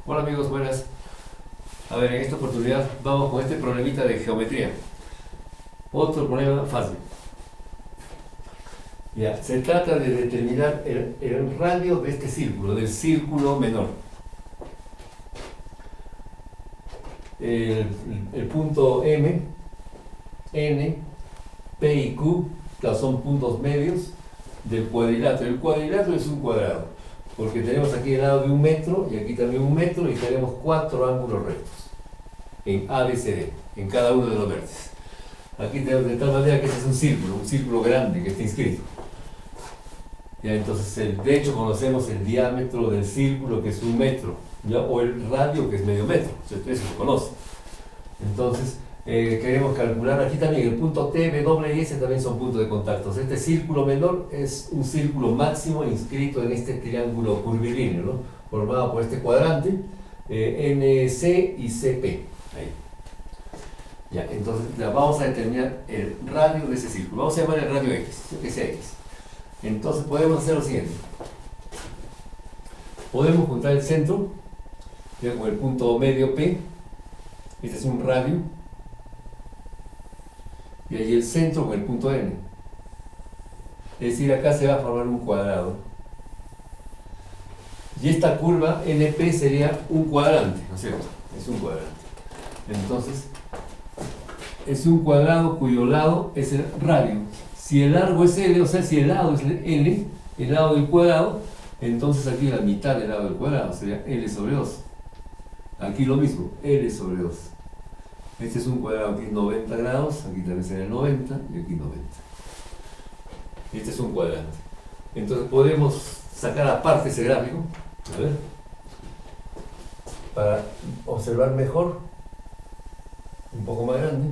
Hola amigos, buenas. A ver, en esta oportunidad vamos con este problemita de geometría. Otro problema fácil. Ya, se trata de determinar el radio de este círculo, del círculo menor. El, el punto M, N, P y Q, que son puntos medios del cuadrilátero. El cuadrilátero es un cuadrado, porque tenemos aquí el lado de 1 metro y aquí también 1 metro y tenemos 4 ángulos rectos en A, B, C, D, en cada uno de los vértices. Aquí tenemos de tal manera que este es un círculo grande que está inscrito. Ya, entonces, de hecho, conocemos el diámetro del círculo, que es 1 metro, ¿ya? O el radio, que es medio metro, eso se conoce. Entonces, queremos calcular aquí también el punto T, W y S también son puntos de contacto. Este círculo menor es un círculo máximo inscrito en este triángulo curvilíneo, ¿no? Formado por este cuadrante, NC y CP. Ahí. Ya, entonces vamos a determinar el radio de ese círculo. Vamos a llamar el radio X, que sea X. Entonces podemos hacer lo siguiente. Podemos juntar el centro, ya, con el punto medio P. Este es un radio. Y ahí el centro con el punto N. Es decir, acá se va a formar un cuadrado. Y esta curva NP sería un cuadrante, ¿no es cierto? Es un cuadrante. Entonces, es un cuadrado cuyo lado es el radio. Si el largo es L, o sea, si el lado es L, el lado del cuadrado, entonces aquí la mitad del lado del cuadrado sería L sobre 2. Aquí lo mismo, L sobre 2. Este es un cuadrado aquí 90 grados, aquí también sería 90 y aquí 90. Este es un cuadrante. Entonces podemos sacar aparte ese gráfico, a ver, para observar mejor, un poco más grande.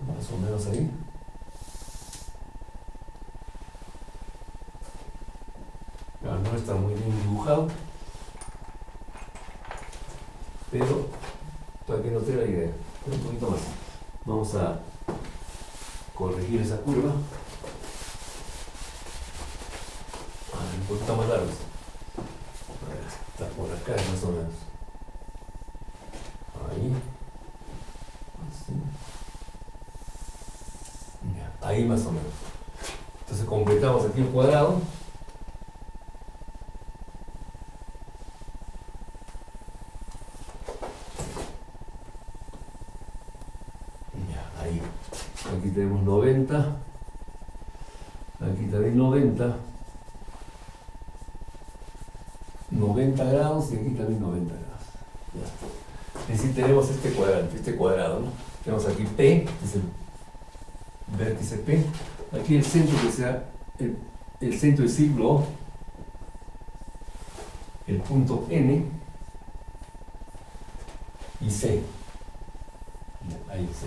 Más o menos ahí. No está muy bien dibujado, pero para que nos dé la idea, un poquito más. Vamos a corregir esa curva. Un poquito más largo. Está por acá más o menos. Ahí. Así. Ya, ahí más o menos. Entonces completamos aquí el cuadrado. Ya, ahí. Aquí tenemos 90. Aquí también 90. 90 grados y aquí también 90 grados. Ya. Es decir, tenemos este cuadrante, este cuadrado, ¿no? Tenemos aquí P, que es el vértice P. Aquí el centro, que sea el centro del círculo O. El punto N y C. Ahí C.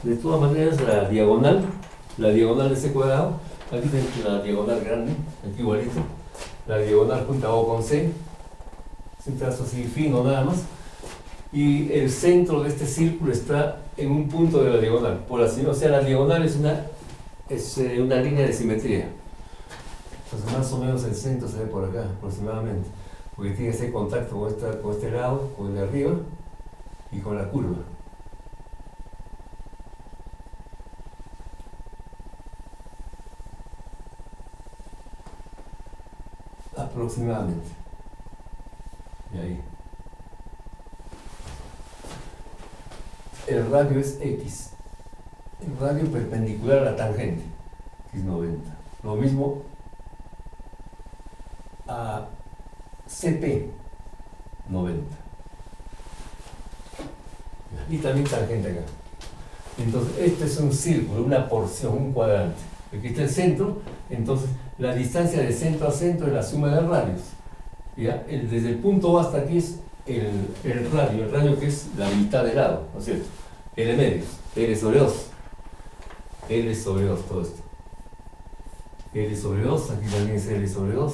De todas maneras, la diagonal de ese cuadrado, aquí tenemos la diagonal grande, aquí igualito. La diagonal junta O con C, es un trazo así fino nada más, y el centro de este círculo está en un punto de la diagonal, por así, o sea, la diagonal es una línea de simetría. Entonces más o menos el centro se ve por acá aproximadamente, porque tiene ese contacto con este lado, con el de arriba y con la curva. Aproximadamente. Y ahí. El radio es X. El radio perpendicular a la tangente, que es 90. Lo mismo a CP, 90. Y también tangente acá. Entonces, este es un círculo, una porción, un cuadrante. Aquí está el centro, entonces la distancia de centro a centro es la suma de radios. ¿Ya? Desde el punto A hasta aquí es el radio que es la mitad del lado, ¿no es cierto? L medios, L sobre 2. L sobre 2, todo esto. L sobre 2, aquí también es L sobre 2.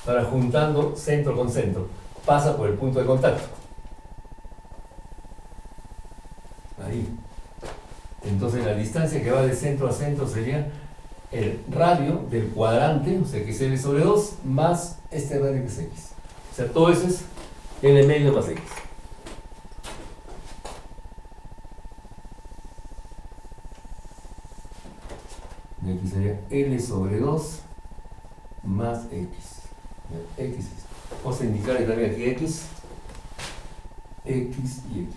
Para juntando centro con centro, pasa por el punto de contacto. Ahí. Entonces la distancia que va de centro a centro sería el radio del cuadrante, o sea que es L sobre 2, más este radio que es X. O sea, todo eso es L medio más X. Y aquí sería L sobre 2 más X. X. Vamos a indicar también aquí X y X.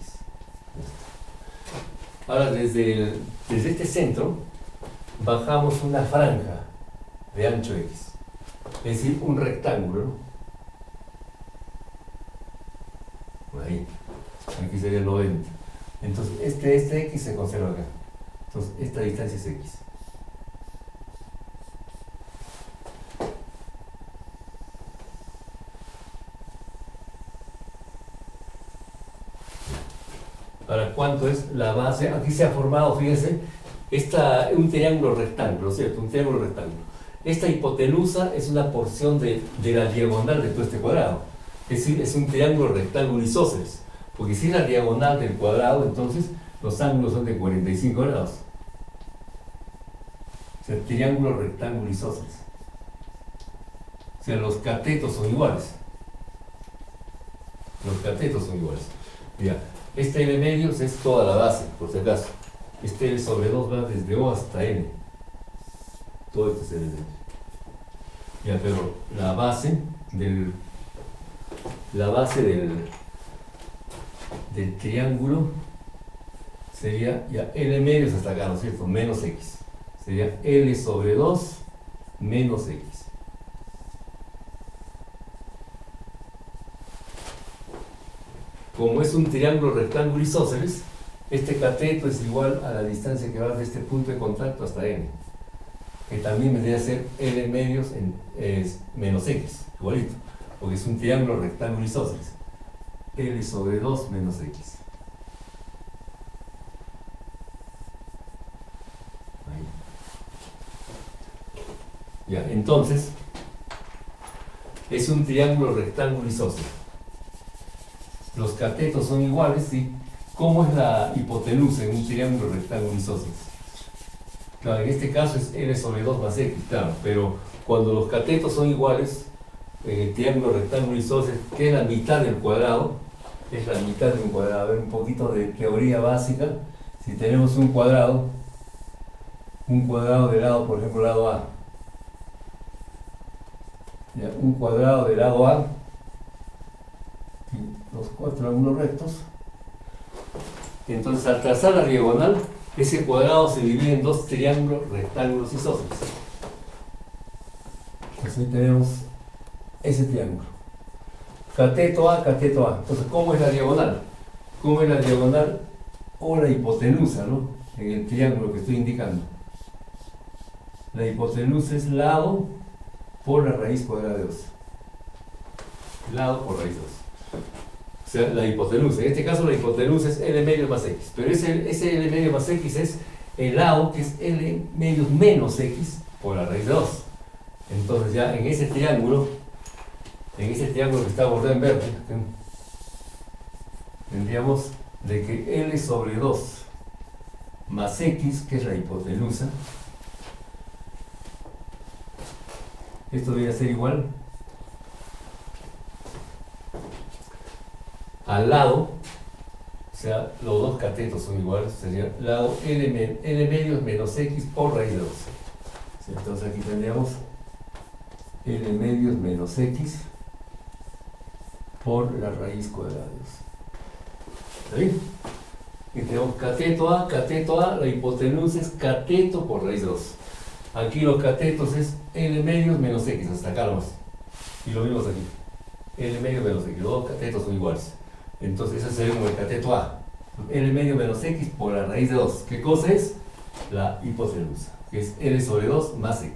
Ahora desde este centro bajamos una franja de ancho X, es decir, un rectángulo, ¿no? Ahí, aquí sería el 90. Entonces este X se conserva acá. Entonces esta distancia es X. ¿Para cuánto es la base? Aquí se ha formado, fíjense, un triángulo rectángulo, ¿cierto? Un triángulo rectángulo. Esta hipotenusa es una porción de la diagonal de todo este cuadrado. Es decir, es un triángulo rectángulo isósceles. Porque si es la diagonal del cuadrado, entonces los ángulos son de 45 grados. O sea, triángulo rectángulo isósceles. O sea, los catetos son iguales. Los catetos son iguales. Ya. Este L medios es toda la base, por si acaso. Este L sobre 2 va desde O hasta N. Todo esto es L medios. Ya, pero la base del triángulo sería ya L medios hasta acá, ¿no es cierto? Menos X. Sería L sobre 2 menos X. Como es un triángulo rectángulo isósceles, este cateto es igual a la distancia que va de este punto de contacto hasta N, que también vendría a ser L medios menos X, igualito, porque es un triángulo rectángulo isósceles. L sobre 2 menos X. Ahí. Ya, entonces, es un triángulo rectángulo isósceles. Los catetos son iguales, ¿sí? ¿Cómo es la hipotenusa en un triángulo rectángulo isósceles? Claro, en este caso es L sobre 2 más X, claro, pero cuando los catetos son iguales, en el triángulo rectángulo isósceles, que es la mitad del cuadrado, es la mitad de un cuadrado. A ver, un poquito de teoría básica. Si tenemos un cuadrado de lado, por ejemplo, lado A, ya, un cuadrado de lado A, los 4 ángulos rectos. Entonces, al trazar la diagonal, ese cuadrado se divide en dos triángulos rectángulos isósceles. Entonces, ahí tenemos ese triángulo. Cateto A, cateto A. Entonces, ¿cómo es la diagonal? ¿Cómo es la diagonal o la hipotenusa, ¿no? En el triángulo que estoy indicando. La hipotenusa es lado por la raíz cuadrada de 2. Lado por raíz 2. O sea, la hipotenusa. En este caso la hipotenusa es L medios más X. Pero ese L medios más X es el lado que es L medios menos X por la raíz de 2. Entonces ya en ese triángulo que está bordeado en verde, tendríamos de que L sobre 2 más X, que es la hipotenusa, esto debería ser igual al lado, o sea, los dos catetos son iguales, sería lado L medios menos X por raíz de 2. ¿Sí? Entonces aquí tendríamos L medios menos X por la raíz cuadrada de 2. ¿Está bien? Y tenemos cateto A, la hipotenusa es cateto por raíz de 2. Aquí los catetos es L medios menos X, hasta acá nomás. Y lo vimos aquí. L medios menos X, los dos catetos son iguales. Entonces ese sería como el cateto A. L medio menos X por la raíz de 2. ¿Qué cosa es? La hipotenusa, que es L sobre 2 más X.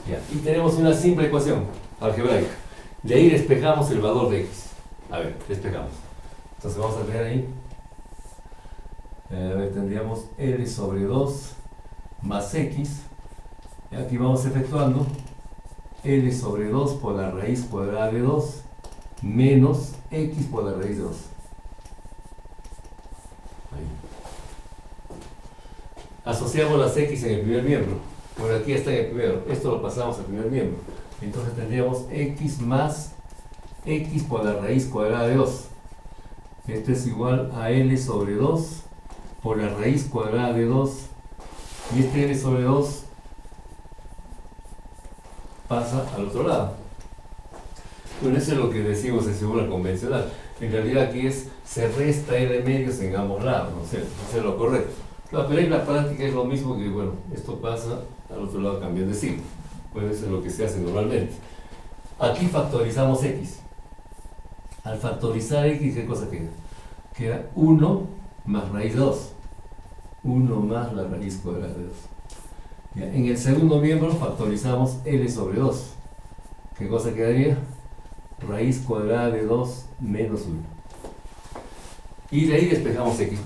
Ya. Y tenemos una simple ecuación algebraica. De ahí despejamos el valor de X. A ver, despejamos. Entonces vamos a tener ahí. A ver, tendríamos L sobre 2 más X. Y aquí vamos efectuando L sobre 2 por la raíz cuadrada de 2 menos X por la raíz de 2. Ahí. Asociamos las x en el primer miembro. Por aquí está en el primero. Esto lo pasamos al primer miembro. Entonces tendríamos x más x por la raíz cuadrada de 2. Esto es igual a L sobre 2 por la raíz cuadrada de 2. Y este L sobre 2 pasa al otro lado. Bueno, eso es lo que decimos en figura convencional. En realidad aquí se resta L medios en ambos lados, ¿no es cierto? Eso es lo correcto. Claro, pero en la práctica es lo mismo que, bueno, esto pasa al otro lado cambiando de signo. Pues eso es lo que se hace normalmente. Aquí factorizamos x. Al factorizar x, ¿qué cosa queda? Queda 1 más raíz de 2. 1 más la raíz cuadrada de 2. Ya, en el segundo miembro factorizamos L sobre 2. ¿Qué cosa quedaría? Raíz cuadrada de 2 menos 1. Y de ahí despejamos x.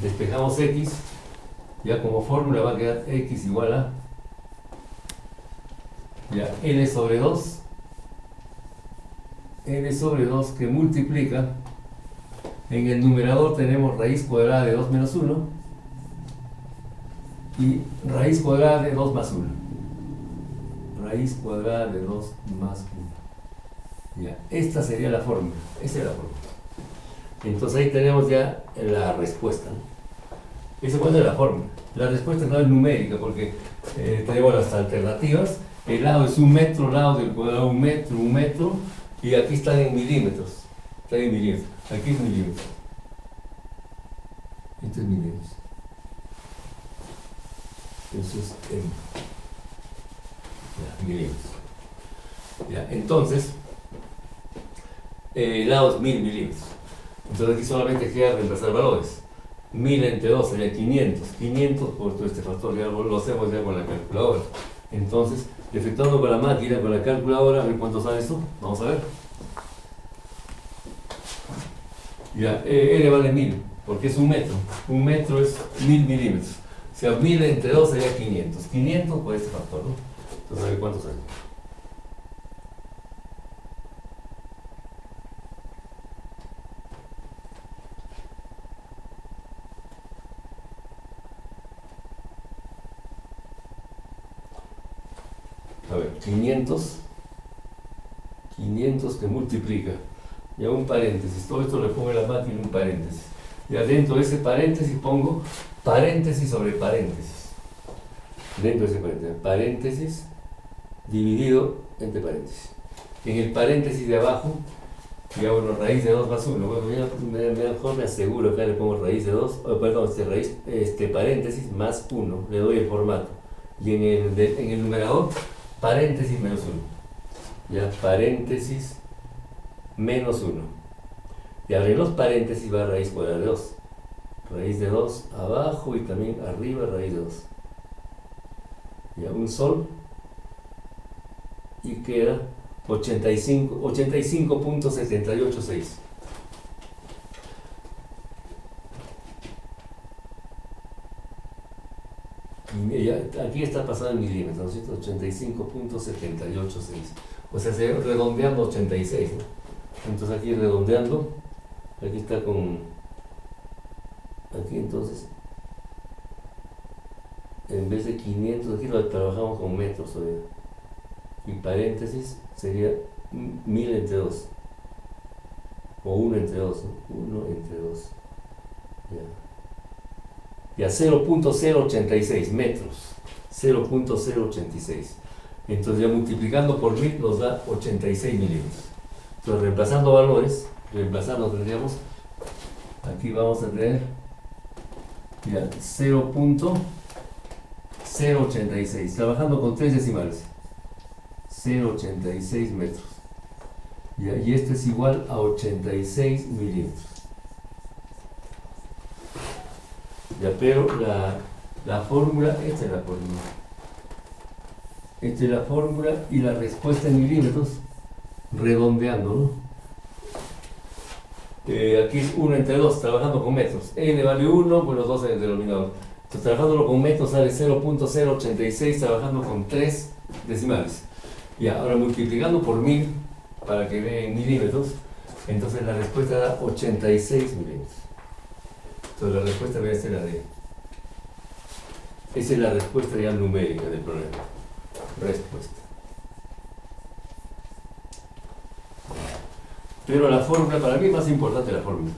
Despejamos x. Ya como fórmula va a quedar x igual a ya, L sobre 2. L sobre 2 que multiplica. En el numerador tenemos raíz cuadrada de 2 menos 1 y raíz cuadrada de 2 más 1. Raíz cuadrada de 2 más 1. Ya, esta sería la fórmula. Esa es la fórmula. Entonces ahí tenemos ya la respuesta, ¿no? Esa es la fórmula. La respuesta no es numérica porque tenemos las alternativas. El lado es 1 metro, lado del cuadrado 1 metro, 1 metro. Y aquí están en milímetros. Están en milímetros. Aquí es milímetros. Esto es milímetros. Eso es en ya, milímetros. Ya, entonces, el lado es 1000 milímetros. Entonces aquí solamente queda reemplazar valores. 1000 entre 2 sería 500. 500 por todo este factor, ya lo hacemos ya con la calculadora. Entonces, efectuando con la máquina, con la calculadora, a ver cuánto sale esto. Vamos a ver. Ya, L vale 1000, porque es 1 metro. 1 metro es 1000 milímetros. O sea, 1000 entre 2 sería 500. 500 por este factor, ¿no? Entonces, a ver cuánto sale. A ver, 500 que multiplica, ya un paréntesis, todo esto le pongo en la máquina un paréntesis, y adentro de ese paréntesis pongo paréntesis sobre paréntesis, dentro de ese paréntesis, paréntesis dividido entre paréntesis. En el paréntesis de abajo, ya bueno, raíz de 2 más 1, bueno, mejor me aseguro, acá le pongo raíz de 2, perdón, paréntesis más 1, le doy el formato, y en el numerador, paréntesis menos 1. Ya, paréntesis menos 1. Y ahora en los paréntesis va raíz cuadrada de 2. Raíz de 2 abajo y también arriba raíz de 2. Ya, un sol. Y queda 85.786. Aquí está pasando en milímetros, ¿no? 85.786. O sea, se redondeando 86, ¿no? Entonces aquí redondeando, aquí está con, aquí entonces, en vez de 500, aquí lo trabajamos con metros todavía. Y paréntesis sería 1000 entre 2. O 1 entre 2, ¿no? 1 entre 2. Ya. Ya 0.086 metros. 0.086. Entonces ya multiplicando por 1000 nos da 86 milímetros. Entonces reemplazando valores, tendríamos, aquí vamos a tener ya 0.086, trabajando con 3 decimales, 0.86 metros. Ya, y esto es igual a 86 milímetros. Ya, pero la fórmula, esta es la fórmula. Esta es la fórmula y la respuesta en milímetros, redondeando, ¿no? Aquí es 1 entre 2, trabajando con metros. N vale 1, pues los 2 en el denominador. Entonces, trabajándolo con metros sale 0.086, trabajando con 3 decimales. Y ahora multiplicando por 1000, para que vean milímetros, entonces la respuesta da 86 milímetros. Entonces la respuesta debe ser la D. Esa es la respuesta ya numérica del problema. Respuesta. Pero la fórmula, para mí es más importante la fórmula.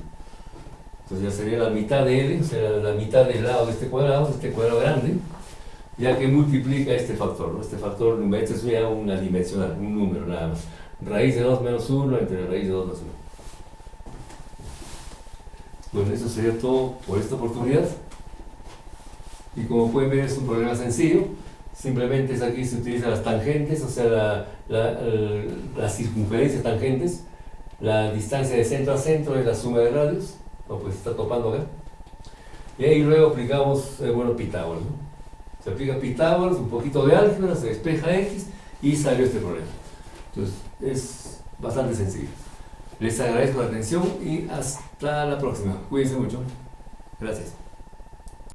Entonces ya sería la mitad de L, o sea, la mitad del lado de este cuadrado grande, ya que multiplica este factor, ¿no? Este factor numérico es ya una dimensional, un número nada más. Raíz de 2 menos 1 entre raíz de 2 más 1. Bueno, eso sería todo por esta oportunidad. Y como pueden ver, es un problema sencillo. Simplemente es aquí se utilizan las tangentes, o sea, las circunferencias tangentes. La distancia de centro a centro es la suma de radios. No, pues está topando acá. Y ahí luego aplicamos, Pitágoras, ¿no? Se aplica Pitágoras, un poquito de álgebra, se despeja X y salió este problema. Entonces, es bastante sencillo. Les agradezco la atención y hasta la próxima. Cuídense mucho. Gracias.